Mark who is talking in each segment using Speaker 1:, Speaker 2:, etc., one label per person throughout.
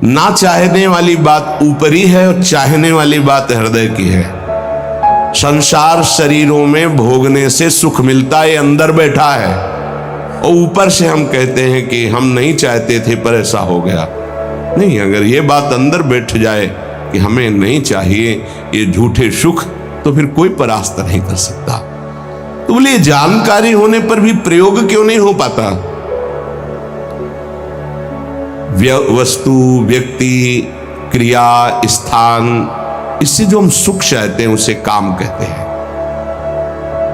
Speaker 1: ना चाहने वाली बात ऊपरी है और चाहने वाली बात हृदय की है। संसार शरीरों में भोगने से सुख मिलता है, अंदर बैठा है, और ऊपर से हम कहते हैं कि हम नहीं चाहते थे पर ऐसा हो गया। नहीं, अगर ये बात अंदर बैठ जाए कि हमें नहीं चाहिए ये झूठे सुख, तो फिर कोई परास्त नहीं कर सकता। तो बोले जानकारी होने पर भी प्रयोग क्यों नहीं हो पाता? वस्तु, व्यक्ति, क्रिया, स्थान, इससे जो हम सुख चाहते हैं उसे काम कहते हैं।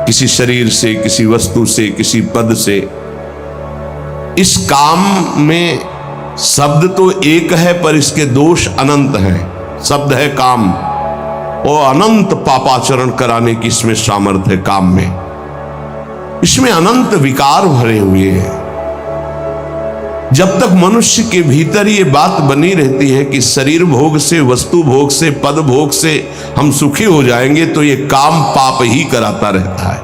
Speaker 1: किसी शरीर से, किसी वस्तु से, किसी पद से। इस काम में शब्द तो एक है पर इसके दोष अनंत हैं। शब्द है काम, और अनंत पापाचरण कराने की इसमें सामर्थ्य है। काम में इसमें अनंत विकार भरे हुए हैं। जब तक मनुष्य के भीतर ये बात बनी रहती है कि शरीर भोग से, वस्तु भोग से, पद भोग से हम सुखी हो जाएंगे, तो ये काम पाप ही कराता रहता है।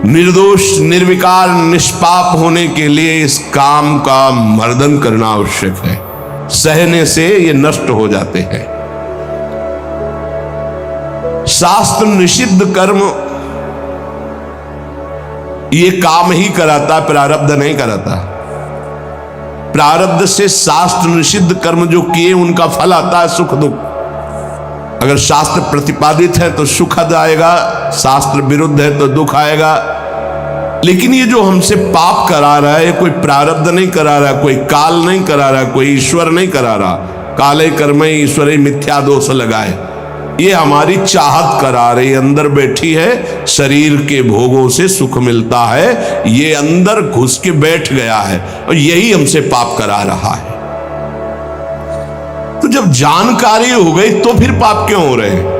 Speaker 1: निर्दोष, निर्विकार, निष्पाप होने के लिए इस काम का मर्दन करना आवश्यक है। सहने से ये नष्ट हो जाते हैं। शास्त्र निषिद्ध कर्म ये काम ही कराता, प्रारब्ध नहीं कराता। प्रारब्ध से शास्त्र निषिद्ध कर्म जो किए उनका फल आता है सुख दुख। अगर शास्त्र प्रतिपादित है तो सुख आएगा, शास्त्र विरुद्ध है तो दुख आएगा। लेकिन ये जो हमसे पाप करा रहा है, ये कोई प्रारब्ध नहीं करा रहा, कोई काल नहीं करा रहा, कोई ईश्वर नहीं करा रहा। काले कर्मे ईश्वरे मिथ्या दोष लगाए, ये हमारी चाहत करा रही। अंदर बैठी है, शरीर के भोगों से सुख मिलता है, ये अंदर घुस के बैठ गया है और यही हमसे पाप करा रहा है। तो जब जानकारी हो गई तो फिर पाप क्यों हो रहे हैं?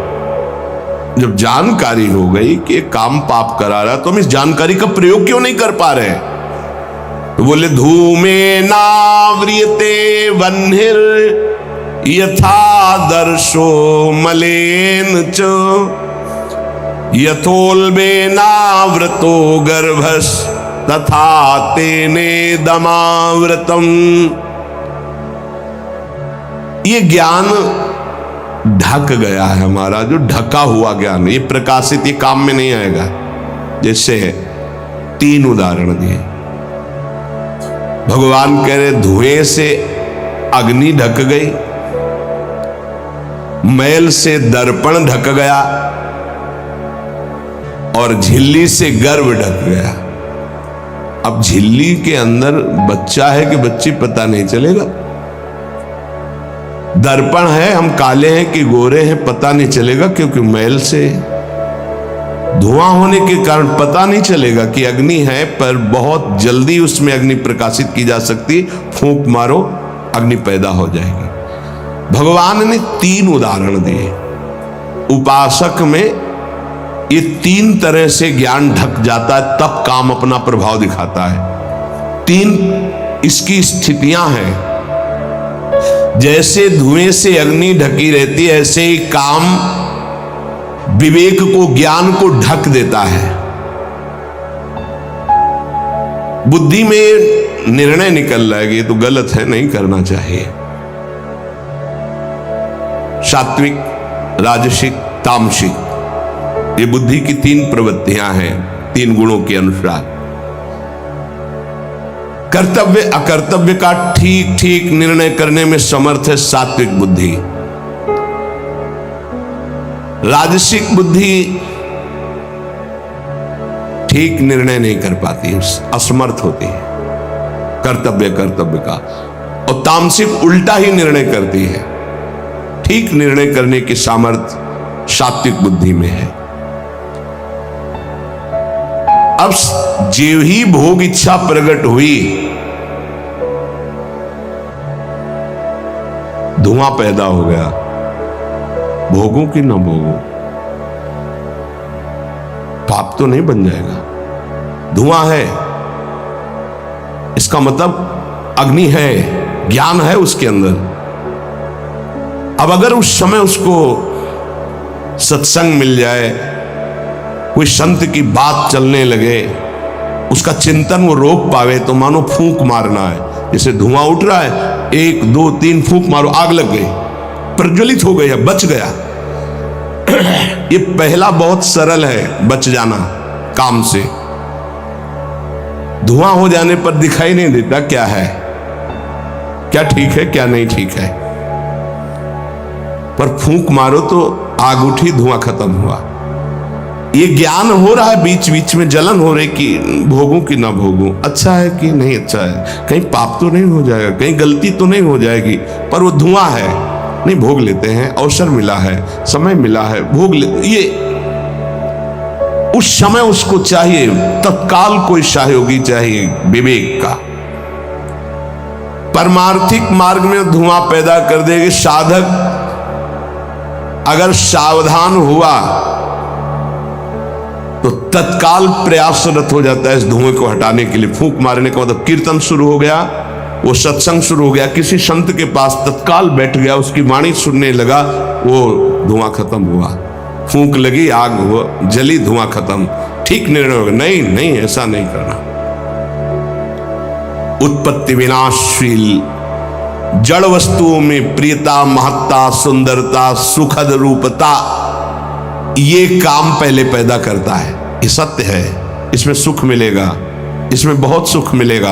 Speaker 1: जब जानकारी हो गई कि काम पाप करा रहा, तो हम इस जानकारी का प्रयोग क्यों नहीं कर पा रहे? तो बोले धूमे नाव्रियते वह्निर यथा दर्शो मलेन च यथोल्बे नाव्रतो गर्भस तथा तेने दमाव्रतम। ये ज्ञान ढक गया है हमारा, जो ढका हुआ ज्ञान, ये प्रकाशित, ये काम में नहीं आएगा। जैसे 3 उदाहरण दिए। भगवान कह रहे धुएं से अग्नि ढक गई, मैल से दर्पण ढक गया, और झिल्ली से गर्भ ढक गया। अब झिल्ली के अंदर बच्चा है कि बच्ची पता नहीं चलेगा। दर्पण है, हम काले हैं कि गोरे हैं पता नहीं चलेगा, क्योंकि मैल से धुआं होने के कारण पता नहीं चलेगा कि अग्नि है। पर बहुत जल्दी उसमें अग्नि प्रकाशित की जा सकती, फूंक मारो अग्नि पैदा हो जाएगी। भगवान ने 3 उदाहरण दिए। उपासक में ये 3 तरह से ज्ञान ढक जाता है, तब काम अपना प्रभाव दिखाता है। 3 इसकी स्थितियां हैं। जैसे धुएं से अग्नि ढकी रहती है, ऐसे ही काम विवेक को, ज्ञान को ढक देता है। बुद्धि में निर्णय निकल रहा है कि ये तो गलत है, नहीं करना चाहिए। सात्विक, राजसिक, तामसिक, ये बुद्धि की 3 प्रवृत्तियां हैं, 3 गुणों के अनुसार। कर्तव्य अकर्तव्य का ठीक ठीक निर्णय करने में समर्थ है सात्विक बुद्धि। राजसिक बुद्धि ठीक निर्णय नहीं कर पाती, असमर्थ होती है कर्तव्य का। और तामसिक उल्टा ही निर्णय करती है। ठीक निर्णय करने की सामर्थ्य सात्विक बुद्धि में है। अब जो ही भोग इच्छा प्रकट हुई, धुआं पैदा हो गया। भोगों की न भोगों, पाप तो नहीं बन जाएगा। धुआं है, इसका मतलब अग्नि है, ज्ञान है उसके अंदर। अब अगर उस समय उसको सत्संग मिल जाए, कोई संत की बात चलने लगे, उसका चिंतन वो रोक पावे, तो मानो फूंक मारना है, जैसे धुआं उठ रहा है, 1 2 3 फूंक मारो, आग लग गई, प्रज्वलित हो गई, बच गया। ये पहला बहुत सरल है बच जाना काम से। धुआं हो जाने पर दिखाई नहीं देता क्या है, क्या ठीक है क्या नहीं ठीक है, पर फूंक मारो तो आग उठी, धुआं खत्म हुआ। ये ज्ञान हो रहा है, बीच बीच में जलन हो रही कि भोगूं कि ना भोगूं, अच्छा है कि नहीं अच्छा है, कहीं पाप तो नहीं हो जाएगा, कहीं गलती तो नहीं हो जाएगी, पर वो धुआं है, नहीं भोग लेते हैं, अवसर मिला है, समय मिला है, भोग ले। ये उस समय उसको चाहिए, तत्काल कोई सहयोगी चाहिए विवेक का। परमार्थिक मार्ग में धुआं पैदा कर देगी। साधक अगर सावधान हुआ तो तत्काल प्रयासरत हो जाता है इस धुएं को हटाने के लिए। फूंक मारने का मतलब कीर्तन शुरू हो गया, वो सत्संग शुरू हो गया, किसी संत के पास तत्काल बैठ गया, उसकी वाणी सुनने लगा, वो धुआं खत्म हुआ। फूंक लगी, आग हुआ, जली, धुआं खत्म। ठीक निर्णय होगा, नहीं नहीं ऐसा नहीं करना। उत्पत्ति विनाशशील जड़ वस्तुओं में प्रियता, महत्ता, सुंदरता, सुखद रूपता, ये काम पहले पैदा करता है। ये सत्य है, इसमें सुख मिलेगा, इसमें बहुत सुख मिलेगा।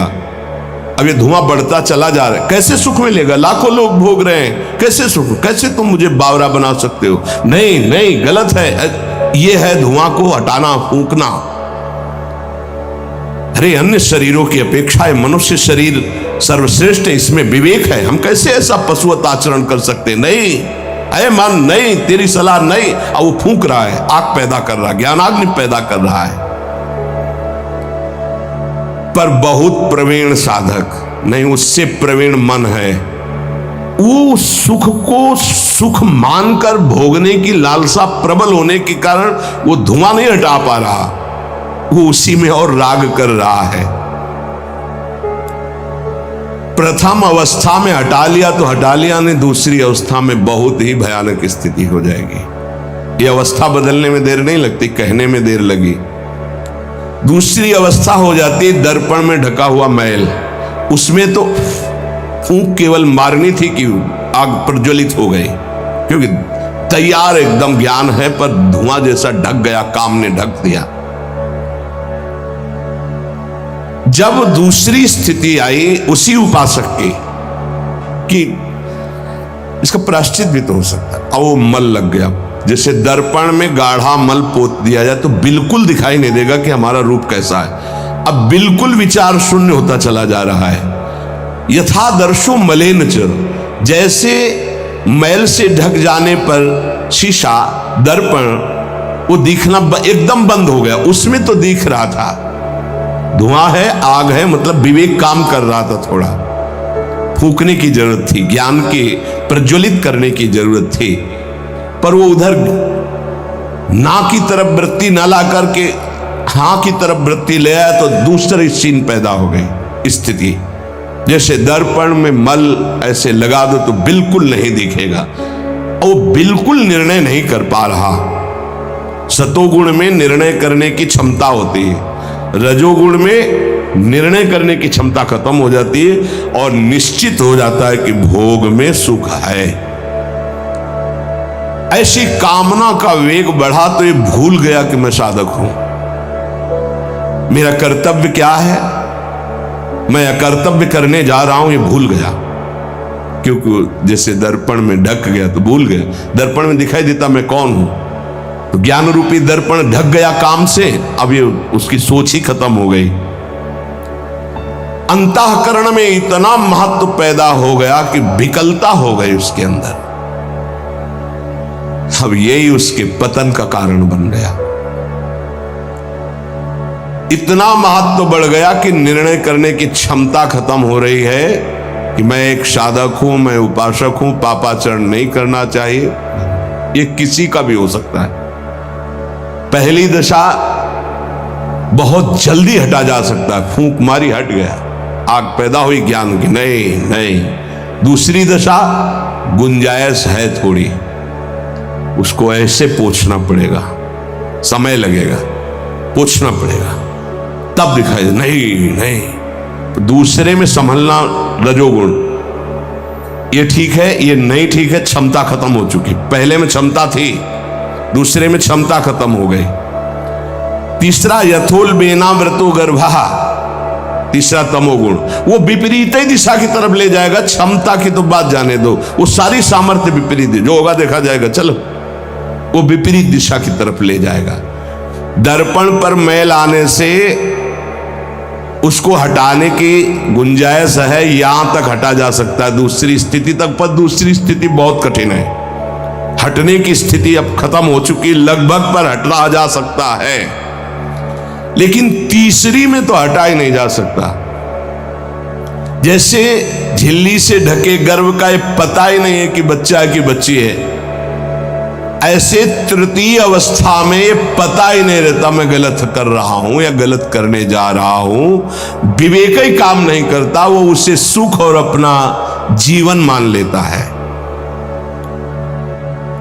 Speaker 1: अब ये धुआं बढ़ता चला जा रहा है, कैसे सुख मिलेगा? लाखों लोग भोग रहे हैं, कैसे सुख? कैसे तुम मुझे बावरा बना सकते हो? नहीं नहीं, गलत है। ये है धुआं को हटाना, फूंकना। अरे अन्य शरीरों की अपेक्षा मनुष्य शरीर सर्वश्रेष्ठ है, इसमें विवेक है, हम कैसे ऐसा पशुवत आचरण कर सकते? नहीं, अरे मन नहीं, तेरी सलाह नहीं। और वो फूंक रहा है, आग पैदा कर रहा है, ज्ञानाग्नि पैदा कर रहा है। पर बहुत प्रवीण साधक नहीं, उससे प्रवीण मन है, वो सुख को सुख मानकर भोगने की लालसा प्रबल होने के कारण वो धुआं नहीं हटा पा रहा, वो उसी में और राग कर रहा है। प्रथम अवस्था में हटा लिया तो हटा लिया, नहीं दूसरी अवस्था में बहुत ही भयानक स्थिति हो जाएगी। ये अवस्था बदलने में देर नहीं लगती, कहने में देर लगी। दूसरी अवस्था हो जाती है दर्पण में ढका हुआ मैल। उसमें तो फूंक केवल मारनी थी कि आग प्रज्वलित हो गई, क्योंकि तैयार एकदम ज्ञान है, पर धुआं जैसा ढक गया, काम ने ढक दिया। जब दूसरी स्थिति आई उसी उपासक की कि इसका प्रायश्चित भी तो हो सकता है, और वो मल लग गया। जैसे दर्पण में गाढ़ा मल पोत दिया जाए तो बिल्कुल दिखाई नहीं देगा कि हमारा रूप कैसा है। अब बिल्कुल विचार शून्य होता चला जा रहा है। यथा दर्शो मलेन च, जैसे मैल से ढक जाने पर शीशा, दर्पण, वो दिखना एकदम बंद हो गया। उसमें तो दिख रहा था, धुआं है, आग है, मतलब विवेक काम कर रहा था। थोड़ा फूंकने की जरूरत थी, ज्ञान के प्रज्वलित करने की जरूरत थी, पर वो उधर ना की तरफ वृत्ति ना ला करके हाँ की तरफ वृत्ति ले आया तो दूसरी सीन पैदा हो गई स्थिति। जैसे दर्पण में मल ऐसे लगा दो तो बिल्कुल नहीं दिखेगा, वो बिल्कुल निर्णय नहीं कर पा रहा। सतोगुण में निर्णय करने की क्षमता होती है, रजोगुण में निर्णय करने की क्षमता खत्म हो जाती है और निश्चित हो जाता है कि भोग में सुख है। ऐसी कामना का वेग बढ़ा तो ये भूल गया कि मैं साधक हूं, मेरा कर्तव्य क्या है, मैं कर्तव्य करने जा रहा हूं, ये भूल गया। क्योंकि जैसे दर्पण में ढक गया तो भूल गया, दर्पण में दिखाई देता मैं कौन हूं, तो ज्ञान रूपी दर्पण ढक गया काम से, अब ये उसकी सोच ही खत्म हो गई। अंतःकरण में इतना महत्व पैदा हो गया कि विकलता हो गई उसके अंदर। अब यही उसके पतन का कारण बन गया। इतना महत्व बढ़ गया कि निर्णय करने की क्षमता खत्म हो रही है कि मैं एक साधक हूं, मैं उपासक हूं, पापाचरण नहीं करना चाहिए। ये किसी का भी हो सकता है। पहली दशा बहुत जल्दी हटा जा सकता है, फूंक मारी हट गया, आग पैदा हुई ज्ञान की, नहीं नहीं। दूसरी दशा गुंजाइश है थोड़ी, उसको ऐसे पोंछना पड़ेगा, समय लगेगा, पोंछना पड़ेगा, तब दिखाई दे। नहीं नहीं, दूसरे में संभलना रजोगुण, ये ठीक है, ये नहीं ठीक है, क्षमता खत्म हो चुकी। पहले में क्षमता थी, दूसरे में क्षमता खत्म हो गई। तीसरा यथोल बेना व्रतो गर्भा, तीसरा तमोगुण, वो विपरीत ही दिशा की तरफ ले जाएगा। क्षमता की तो बात जाने दो, वो सारी सामर्थ्य विपरीत, जो होगा देखा जाएगा, चलो, वो विपरीत दिशा की तरफ ले जाएगा। दर्पण पर मैल आने से उसको हटाने की गुंजाइश है, यहां तक हटा जा सकता है, दूसरी स्थिति तक, पर दूसरी स्थिति बहुत कठिन है। हटने की स्थिति अब खत्म हो चुकी, लगभग पर हटा जा सकता है, लेकिन तीसरी में तो हटा ही नहीं जा सकता। जैसे झिल्ली से ढके गर्भ का ये पता ही नहीं है कि बच्चा है कि बच्ची है, ऐसे तृतीय अवस्था में ये पता ही नहीं रहता मैं गलत कर रहा हूं या गलत करने जा रहा हूं। विवेक ही काम नहीं करता, वो उसे सुख और अपना जीवन मान लेता है।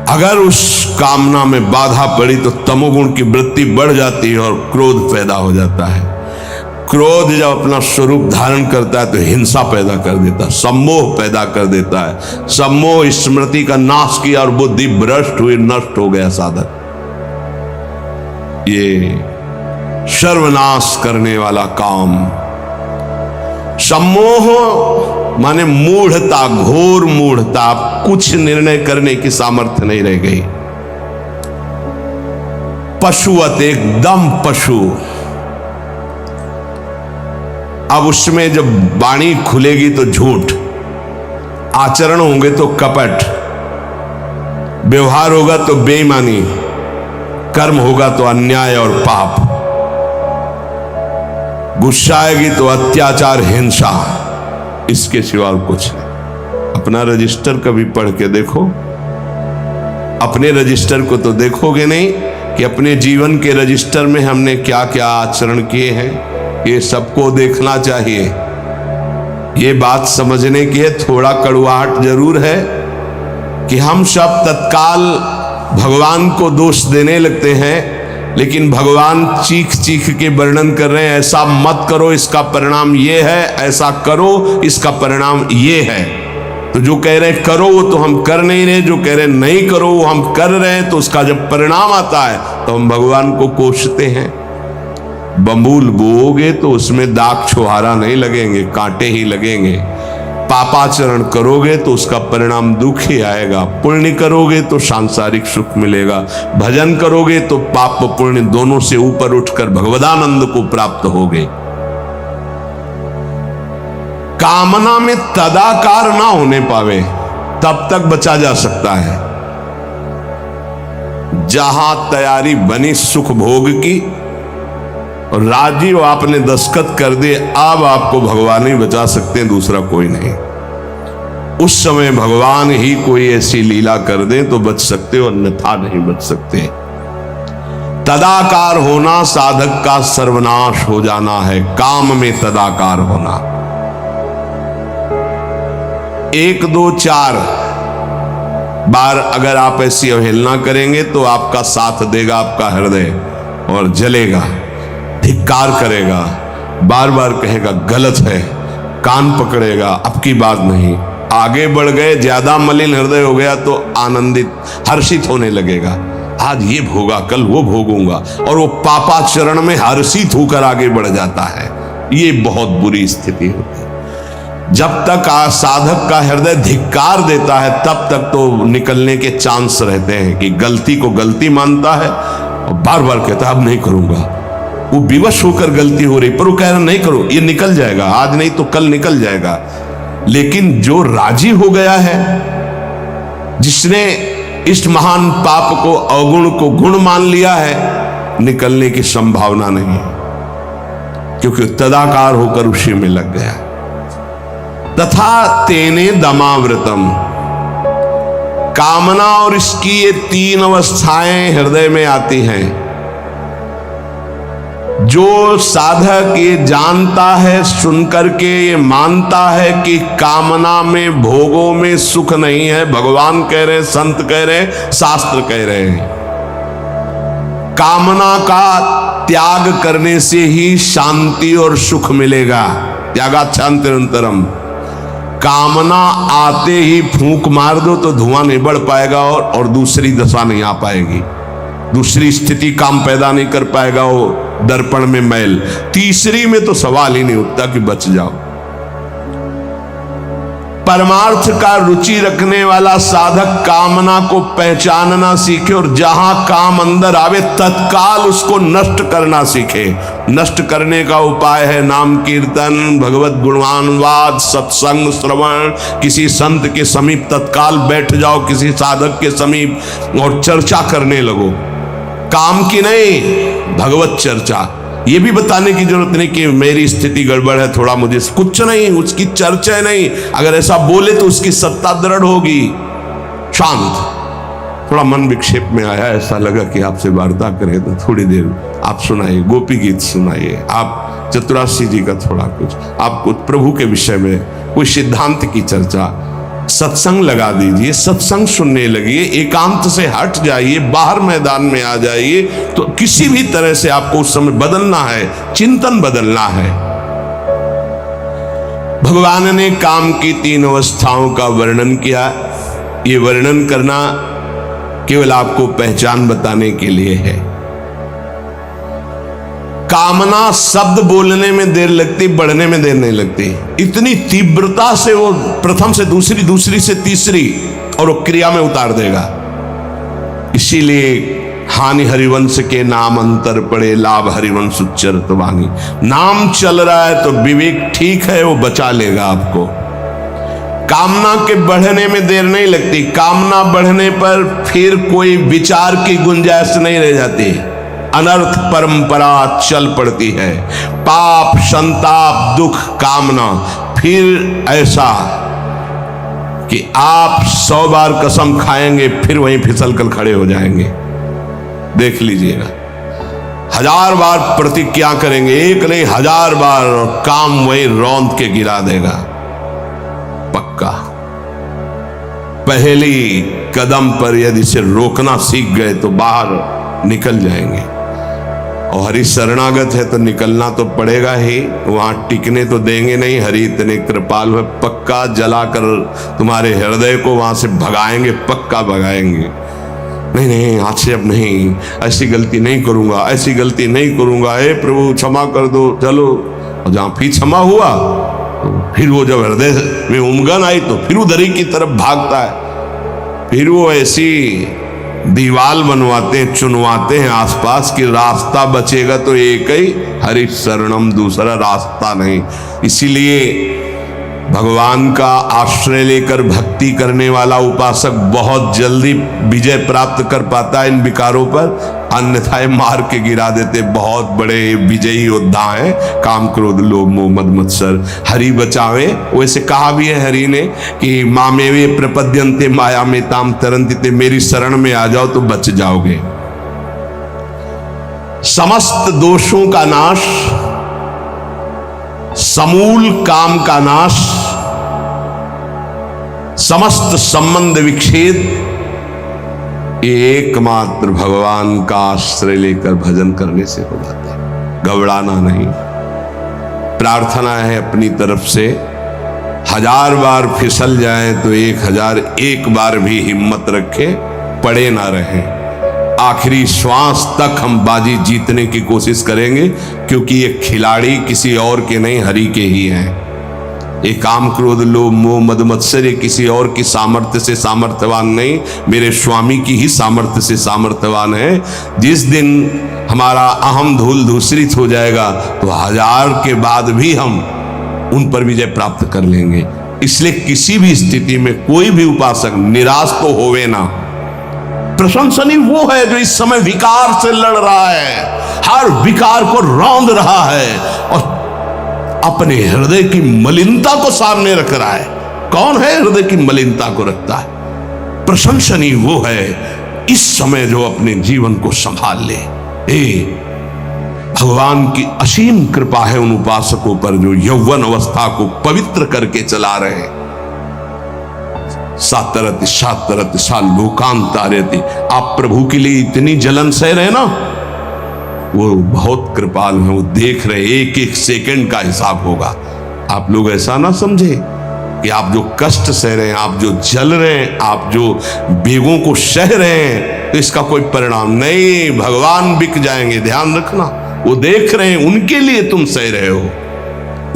Speaker 1: अगर उस कामना में बाधा पड़ी तो तमोगुण की वृत्ति बढ़ जाती है और क्रोध पैदा हो जाता है। क्रोध जब अपना स्वरूप धारण करता है तो हिंसा पैदा कर देता है, सम्मोह पैदा कर देता है। सम्मोह स्मृति का नाश किया और बुद्धि भ्रष्ट हुई, नष्ट हो गया साधक। ये सर्वनाश करने वाला काम। सम्मोह माने मूढ़ता, घोर मूढ़ता, कुछ निर्णय करने की सामर्थ्य नहीं रह गई। पशुवत, एकदम पशु। अब उसमें जब वाणी खुलेगी तो झूठ, आचरण होंगे तो कपट, व्यवहार होगा तो बेईमानी, कर्म होगा तो अन्याय और पाप, गुस्सा आएगी तो अत्याचार, हिंसा, इसके सिवा कुछ नहीं। अपना रजिस्टर कभी पढ़ के देखो, अपने रजिस्टर को तो देखोगे नहीं कि अपने जीवन के रजिस्टर में हमने क्या क्या आचरण किए हैं। ये सबको देखना चाहिए। ये बात समझने की है, थोड़ा कड़वाहट जरूर है कि हम सब तत्काल भगवान को दोष देने लगते हैं, लेकिन भगवान चीख चीख के वर्णन कर रहे हैं, ऐसा मत करो इसका परिणाम ये है, ऐसा करो इसका परिणाम ये है। तो जो कह रहे हैं करो वो तो हम कर नहीं रहे, जो कह रहे हैं नहीं करो वो हम कर रहे हैं। तो उसका जब परिणाम आता है तो हम भगवान को कोसते हैं। बंबूल बोओगे तो उसमें दाग छुहारा नहीं लगेंगे, कांटे ही लगेंगे। पापाचरण करोगे तो उसका परिणाम दुख ही आएगा। पुण्य करोगे तो सांसारिक सुख मिलेगा, भजन करोगे तो पाप पुण्य दोनों से ऊपर उठकर भगवदानंद को प्राप्त होगे। कामना में तदाकार ना होने पावे तब तक बचा जा सकता है। जहां तैयारी बनी सुख भोग की और राजीव आपने दस्तखत कर दिए, अब आपको भगवान ही बचा सकते हैं, दूसरा कोई नहीं। उस समय भगवान ही कोई ऐसी लीला कर दे तो बच सकते हो, अन्यथा नहीं बच सकते। तदाकार होना साधक का सर्वनाश हो जाना है। काम में तदाकार होना। 1 2 4 बार अगर आप ऐसी अवहेलना करेंगे तो आपका साथ देगा आपका हृदय और जलेगा, धिक्कार करेगा, बार बार कहेगा गलत है, कान पकड़ेगा, अब की बात नहीं। आगे बढ़ गए, ज्यादा मलिन हृदय हो गया तो आनंदित, हर्षित होने लगेगा, आज ये भोगा कल वो भोगूंगा, और वो पापाचरण में हर्षित होकर आगे बढ़ जाता है। ये बहुत बुरी स्थिति होती है। जब तक साधक का हृदय धिक्कार देता है तब तक तो निकलने के चांस रहते हैं कि गलती को गलती मानता है और बार बार कहता है अब नहीं करूंगा। वो विवश होकर गलती हो रही पर वो कह रहा नहीं करो, ये निकल जाएगा, आज नहीं तो कल निकल जाएगा। लेकिन जो राजी हो गया है, जिसने इस महान पाप को, अवगुण को गुण मान लिया है, निकलने की संभावना नहीं, क्योंकि तदाकार होकर उसी में लग गया। तथा तेने दमावृतम, कामना और इसकी ये 3 अवस्थाएं हृदय में आती हैं। जो साधक ये जानता है, सुनकर के ये मानता है कि कामना में, भोगों में सुख नहीं है, भगवान कह रहे हैं, संत कह रहे हैं, शास्त्र कह रहे हैं, कामना का त्याग करने से ही शांति और सुख मिलेगा। त्यागात् शांतिरंतरम। कामना आते ही फूंक मार दो तो धुआं नहीं बढ़ पाएगा और दूसरी दशा नहीं आ पाएगी, दूसरी स्थिति काम पैदा नहीं कर पाएगा। वो दर्पण में मैल, तीसरी में तो सवाल ही नहीं उठता कि बच जाओ। परमार्थ का रुचि रखने वाला साधक कामना को पहचानना सीखे और जहां काम अंदर आवे तत्काल उसको नष्ट करना सीखे। नष्ट करने का उपाय है नाम कीर्तन, भगवत गुणगानवाद, सत्संग, श्रवण। किसी संत के समीप तत्काल बैठ जाओ, किसी साधक के समीप और चर्चा करने लगो। काम की नहीं, भगवत चर्चा। ये भी बताने की जरूरत नहीं कि मेरी स्थिति गड़बड़ है, थोड़ा मुझे, कुछ नहीं, उसकी चर्चा नहीं। अगर ऐसा बोले तो उसकी सत्ता दृढ़ होगी। शांत, थोड़ा मन विक्षेप में आया, ऐसा लगा कि आपसे वार्ता करें तो थोड़ी देर आप सुनाइए, गोपी गीत सुनाइए, आप चतुराशी जी का थोड़ा कुछ, आप कुछ प्रभु के विषय में कोई सिद्धांत की चर्चा, सत्संग लगा दीजिए, सत्संग सुनने लगिए, एकांत से हट जाइए, बाहर मैदान में आ जाइए। तो किसी भी तरह से आपको उस समय बदलना है, चिंतन बदलना है। भगवान ने काम की 3 अवस्थाओं का वर्णन किया। ये वर्णन करना केवल आपको पहचान बताने के लिए है। कामना शब्द बोलने में देर लगती, बढ़ने में देर नहीं लगती। इतनी तीव्रता से वो प्रथम से दूसरी, दूसरी से तीसरी, और वो क्रिया में उतार देगा। इसीलिए हानि हरिवंश के नाम अंतर पड़े, लाभ हरिवंश उच्चरत वाणी। नाम चल रहा है तो विवेक ठीक है, वो बचा लेगा आपको। कामना के बढ़ने में देर नहीं लगती। कामना बढ़ने पर फिर कोई विचार की गुंजाइश नहीं रह जाती। अनर्थ परंपरा चल पड़ती है, पाप, संताप, दुख, कामना। फिर ऐसा कि आप 100 बार कसम खाएंगे, फिर वहीं फिसल कर खड़े हो जाएंगे। देख लीजिएगा, 1000 बार प्रतिज्ञा करेंगे, एक नहीं 1000 बार, काम वहीं रौंद के गिरा देगा, पक्का। पहली कदम पर यदि इसे रोकना सीख गए तो बाहर निकल जाएंगे। और हरि शरणागत है तो निकलना तो पड़ेगा ही, वहां टिकने तो देंगे नहीं। हरि इतने कृपालु है, पक्का जलाकर तुम्हारे हृदय को वहां से भगाएंगे, पक्का भगाएंगे। नहीं नहीं, आज से अब नहीं, ऐसी गलती नहीं करूंगा, ऐसी गलती नहीं करूंगा, हे प्रभु क्षमा कर दो, चलो। और जहां फिर क्षमा हुआ तो फिर वो जब हृदय में उमगन आई तो फिर उधर ही की तरफ भागता है। फिर वो ऐसी दीवाल बनवाते हैं, चुनवाते हैं आसपास कि रास्ता बचेगा तो एक ही, हरि शरणम, दूसरा रास्ता नहीं। इसीलिए भगवान का आश्रय लेकर भक्ति करने वाला उपासक बहुत जल्दी विजय प्राप्त कर पाता है इन विकारों पर, अन्यथा मार के गिरा देते। बहुत बड़े विजयी योद्धा हैं, काम, क्रोध, लोभ, मोह, मद, मत्सर। हरि बचावे। वैसे कहा भी है हरि ने कि मामेवे प्रपद्यन्ते माया में ताम तरन्ति, मेरी शरण में आ जाओ तो बच जाओगे। समस्त दोषों का नाश, समूल काम का नाश, समस्त संबंध विच्छेद, एकमात्र भगवान का आश्रय लेकर भजन करने से हो जाता है। घबराना नहीं। प्रार्थना है अपनी तरफ से, 1000 बार फिसल जाए तो 1001 बार भी हिम्मत रखे, पड़े ना रहे। आखिरी श्वास तक हम बाजी जीतने की कोशिश करेंगे, क्योंकि ये खिलाड़ी किसी और के नहीं, हरि के ही हैं। ये काम, क्रोध, लोभ, मोह, मद, मत्सर किसी और की सामर्थ्य से सामर्थ्यवान नहीं, मेरे स्वामी की ही सामर्थ्य से सामर्थ्यवान है। जिस दिन हमारा अहम धूल धूसरित हो जाएगा तो 1000 के बाद भी हम उन पर विजय प्राप्त कर लेंगे। इसलिए किसी भी स्थिति में कोई भी उपासक निराश तो होवे ना। प्रशंसनीय वो है जो इस समय विकार से लड़ रहा है, हर विकार को रौंद रहा है और अपने हृदय की मलिनता को सामने रख रहा है। कौन है हृदय की मलिनता को रखता है? प्रशंसनीय वो है इस समय जो अपने जीवन को संभाल ले। भगवान की असीम कृपा है उन उपासकों पर जो यौवन अवस्था को पवित्र करके चला रहे हैं। सातरति सातरति सा लोकांतारति। आप प्रभु के लिए इतनी जलन सह रहे ना, वो बहुत कृपालु हैं, वो देख रहे, एक एक सेकंड का हिसाब होगा। आप लोग ऐसा ना समझे कि आप जो कष्ट सह रहे हैं, आप जो जल रहे हैं, आप जो बेगों को सह रहे हैं, तो इसका कोई परिणाम नहीं, भगवान बिक जाएंगे। ध्यान रखना, वो देख रहे हैं, उनके लिए तुम सह रहे हो,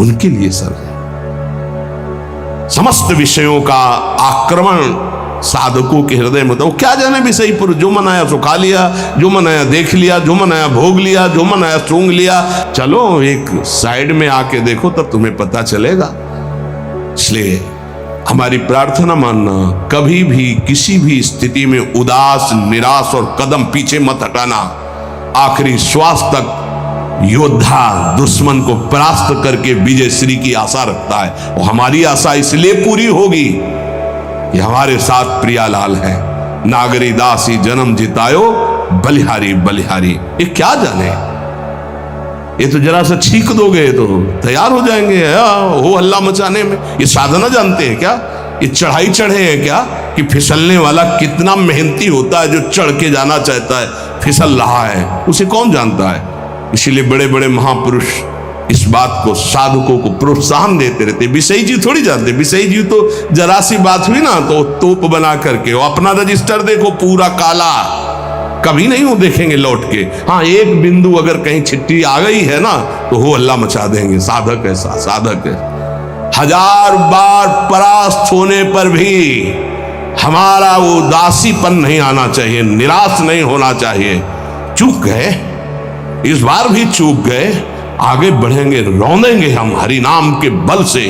Speaker 1: उनके लिए सह रहे। समस्त विषयों का आक्रमण साधकों के हृदय में, तो क्या जाने विषय पुरुष, जो मन आया सो खा लिया, जो मन आया देख लिया, जो मन आया भोग लिया, जो मन आया सूंघ लिया। चलो एक साइड में आके देखो, तब तुम्हें पता चलेगा। इसलिए हमारी प्रार्थना मानना, कभी भी किसी भी स्थिति में उदास, निराश और कदम पीछे मत हटाना। आखिरी श्वास तक योद्धा दुश्मन को परास्त करके विजय श्री की आशा रखता है, और हमारी आशा इसलिए पूरी होगी कि हमारे साथ प्रियालाल है। नागरी दासी जन्म जितायो, बलिहारी बलिहारी। ये क्या जाने, ये तो जरा सा छींक दोगे तो तैयार हो जाएंगे हो हल्ला मचाने में। ये साधना जानते हैं क्या? ये चढ़ाई चढ़े हैं क्या? कि फिसलने वाला कितना मेहनती होता है, जो चढ़ के जाना चाहता है फिसल रहा है, उसे कौन जानता है। इसीलिए बड़े बड़े महापुरुष इस बात को, साधकों को प्रोत्साहन देते रहते। विषयी जी थोड़ी जानते, विषयी जी तो जरा सी बात हुई ना तो तोप बना करके, वो अपना रजिस्टर देखो पूरा काला, कभी नहीं वो देखेंगे लौट के। हाँ, एक बिंदु अगर कहीं छिट्टी आ गई है ना तो वो हल्ला मचा देंगे। साधक ऐसा, साधक है। 1000 बार परास्त होने पर भी हमारा वो उदासीपन नहीं आना चाहिए, निराश नहीं होना चाहिए। चूक गए, इस बार भी चूक गए, आगे बढ़ेंगे, रौंदेंगे हम हरि नाम के बल से।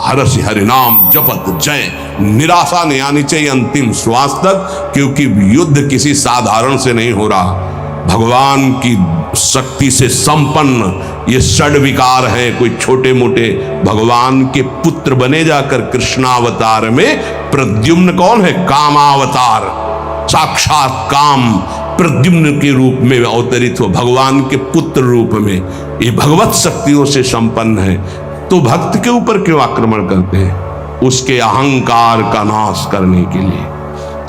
Speaker 1: हरसि हरि नाम जपत जय। निराशा नहीं आनी चाहिए अंतिम श्वास तक, क्योंकि युद्ध किसी साधारण से नहीं हो रहा। भगवान की शक्ति से संपन्न ये षड विकार हैं, कोई छोटे मोटे। भगवान के पुत्र बने जाकर कृष्णावतार में प्रद्युम्न कौन है? कामावतार, साक्षात काम प्रद्युम्न के रूप में अवतरित हो, भगवान के पुत्र रूप में। ये भगवत शक्तियों से संपन्न है, तो भक्त के ऊपर क्यों आक्रमण करते हैं? उसके अहंकार का नाश करने के लिए,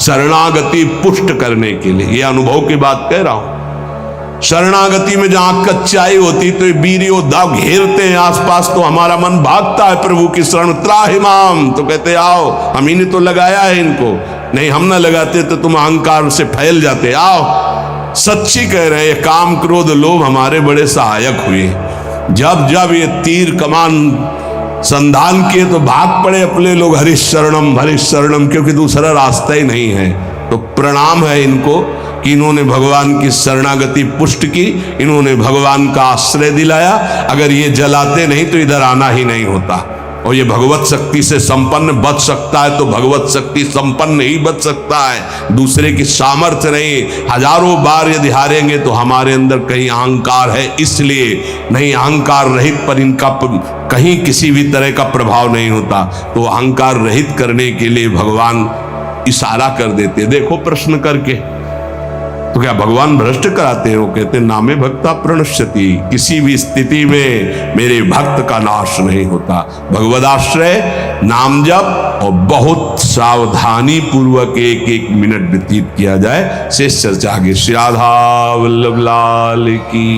Speaker 1: शरणागति पुष्ट करने के लिए। ये अनुभव की बात कह रहा हूं। शरणागति में जहां कच्चाई होती तो वीर योद्धा घेरते हैं आसपास, तो हमारा मन भागता है प्रभु की शरण। त्राहिमाम, तो कहते आओ, हम ही ने तो लगाया है इनको, नहीं हम ना लगाते तो तुम अहंकार से फैल जाते। आओ, सच्ची कह रहे हैं, काम क्रोध लोभ हमारे बड़े सहायक हुए। जब जब ये तीर कमान संधान किए तो भाग पड़े अपने लोग, हरीश शरणम, क्योंकि दूसरा रास्ता ही नहीं है। तो प्रणाम है इनको कि इन्होंने भगवान की शरणागति पुष्ट की, इन्होंने भगवान का आश्रय दिलाया। अगर ये जलाते नहीं तो इधर आना ही नहीं होता। और ये भगवत शक्ति से संपन्न बच सकता है तो भगवत शक्ति संपन्न ही बच सकता है, दूसरे की सामर्थ्य नहीं। हजारों बार यदि हारेंगे तो हमारे अंदर कहीं अहंकार है, इसलिए नहीं। अहंकार रहित पर इनका कहीं किसी भी तरह का प्रभाव नहीं होता। तो अहंकार रहित करने के लिए भगवान इशारा कर देते। देखो प्रश्न करके, तो क्या भगवान भ्रष्ट कराते हैं? वो कहते नामे भक्ता प्रणश्यति, किसी भी स्थिति में मेरे भक्त का नाश नहीं होता। भगवदाश्रय, नाम जप और बहुत सावधानी पूर्वक एक एक मिनट व्यतीत किया जाए। शेष चर्चा आगे। श्री राधा वल्लभ लाल की।